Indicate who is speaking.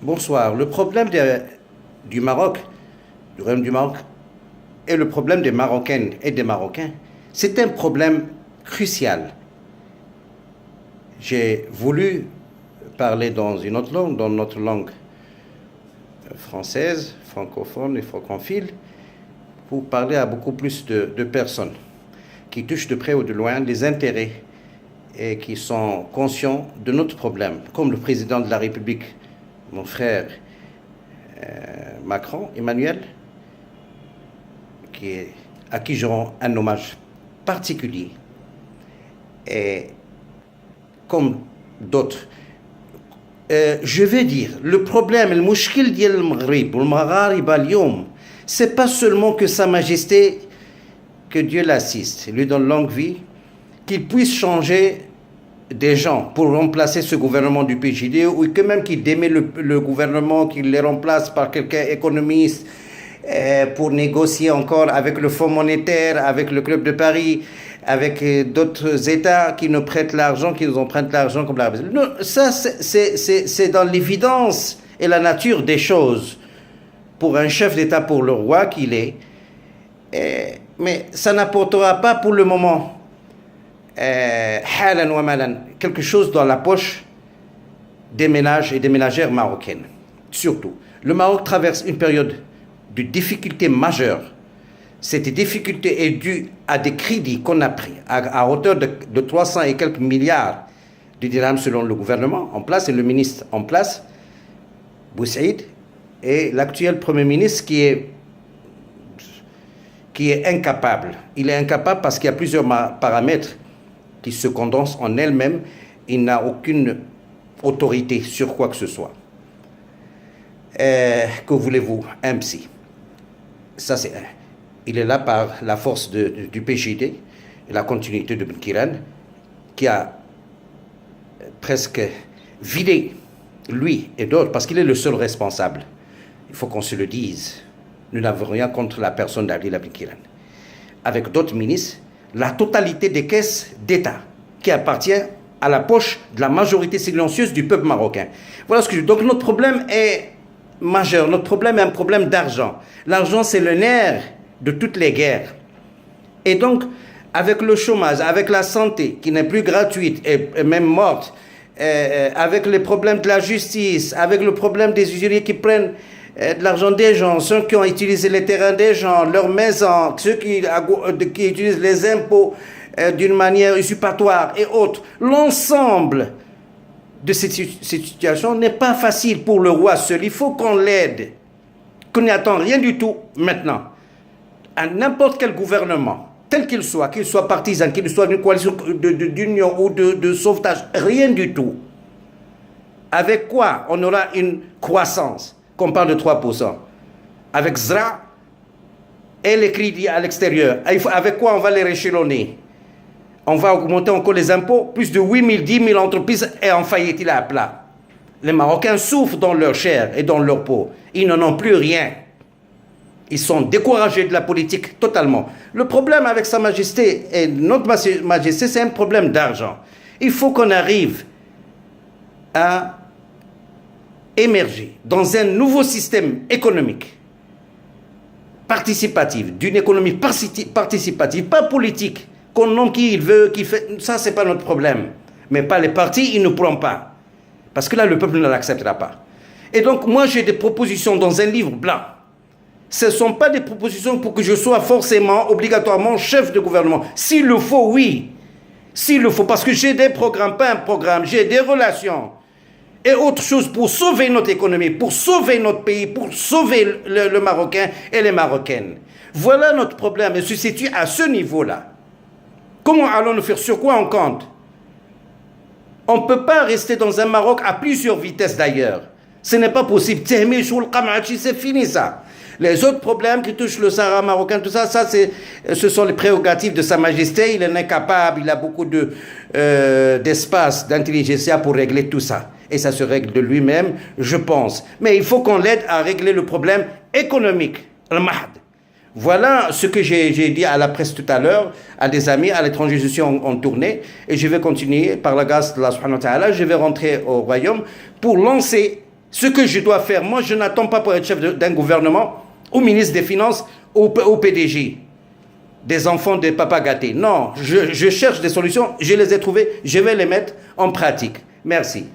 Speaker 1: Bonsoir. Le problème du Maroc, du Royaume du Maroc, et le problème des Marocaines et des Marocains, c'est un problème crucial. J'ai voulu parler dans une autre langue, dans notre langue française, francophone et francophile, pour parler à beaucoup plus de personnes qui touchent de près ou de loin les intérêts et qui sont conscients de notre problème, comme le président de la République, mon frère Macron, Emmanuel, à qui je rends un hommage particulier. Et comme d'autres, je vais dire, le problème, le mouchkil ديال المغرب والمغاربة اليوم, c'est pas seulement que Sa Majesté, que Dieu l'assiste, lui donne longue vie, qu'il puisse changer des gens pour remplacer ce gouvernement du PJD, ou que même qu'il démet le gouvernement, qu'il les remplace par quelqu'un économiste pour négocier encore avec le Fonds monétaire, avec le Club de Paris, avec d'autres États qui nous prêtent l'argent, qui nous empruntent l'argent comme l'Arabie Saoudite. Non, ça, c'est dans l'évidence et la nature des choses pour un chef d'État, pour le roi qu'il est. Mais ça n'apportera pas pour le moment quelque chose dans la poche des ménages et des ménagères marocaines. Surtout, le Maroc traverse une période de difficultés majeures. Cette difficulté est due à des crédits qu'on a pris à hauteur de 300 et quelques milliards de dirhams selon le gouvernement en place et le ministre en place, Boussaïd, et l'actuel Premier ministre qui est incapable. Il est incapable parce qu'il y a plusieurs paramètres qui se condensent en elle-même. Il n'a aucune autorité sur quoi que ce soit. Que voulez-vous? Un psy. Ça, c'est un. Il est là par la force du PJD et la continuité de Ben Kiran, qui a presque vidé, lui et d'autres, parce qu'il est le seul responsable. Il faut qu'on se le dise. Nous n'avons rien contre la personne d'Ali Ben Kiran. Avec d'autres ministres, la totalité des caisses d'État qui appartient à la poche de la majorité silencieuse du peuple marocain. Voilà ce que je dis. Donc notre problème est majeur. Notre problème est un problème d'argent. L'argent, c'est le nerf de toutes les guerres. Et donc, avec le chômage, avec la santé qui n'est plus gratuite et même morte, avec les problèmes de la justice, avec le problème des usuriers qui prennent de l'argent des gens, ceux qui ont utilisé les terrains des gens, leurs maisons, ceux qui utilisent les impôts d'une manière usurpatoire et autres, l'ensemble de cette situation n'est pas facile pour le roi seul. Il faut qu'on l'aide, qu'on n'y attend rien du tout maintenant. À n'importe quel gouvernement, tel qu'il soit partisan, qu'il soit d'une coalition d'union ou de sauvetage, rien du tout. Avec quoi on aura une croissance, qu'on parle de 3%, avec ZRA et les crédits à l'extérieur, avec quoi on va les réchelonner? On va augmenter encore les impôts, plus de 8 000, 10 000 entreprises et en faillite, il est à plat. Les Marocains souffrent dans leur chair et dans leur peau. Ils n'en ont plus rien. Ils sont découragés de la politique totalement. Le problème avec Sa Majesté et notre Majesté, c'est un problème d'argent. Il faut qu'on arrive à émerger dans un nouveau système économique participatif, d'une économie participative, pas politique, qu'on nomme qui il veut, qui fait. Ça, c'est pas notre problème. Mais pas les partis, ils ne pourront pas. Parce que là, le peuple ne l'acceptera pas. Et donc, moi, j'ai des propositions dans un livre blanc. Ce ne sont pas des propositions pour que je sois forcément, obligatoirement chef de gouvernement. S'il le faut, oui. S'il le faut, parce que j'ai des programmes, pas un programme, j'ai des relations et autre chose pour sauver notre économie, pour sauver notre pays, pour sauver le Marocain et les Marocaines. Voilà notre problème, et se situe à ce niveau-là. Comment allons-nous faire? Sur quoi on compte? On ne peut pas rester dans un Maroc à plusieurs vitesses d'ailleurs. Ce n'est pas possible. C'est fini ça. Les autres problèmes qui touchent le Sahara marocain, tout ça, ce sont les prérogatives de Sa Majesté. Il est incapable, il a beaucoup d'espace, d'intelligentsia pour régler tout ça. Et ça se règle de lui-même, je pense. Mais il faut qu'on l'aide à régler le problème économique, le mahd. Voilà ce que j'ai dit à la presse tout à l'heure, à des amis à l'étranger. Je suis en tournée et je vais continuer par la grâce de Allah subhanahu wa ta'ala. Je vais rentrer au royaume pour lancer Ce que je dois faire, moi je n'attends pas pour être chef d'un gouvernement, ou ministre des Finances, ou PDG, des enfants de papa gâtés. Non, je cherche des solutions, je les ai trouvées, je vais les mettre en pratique. Merci.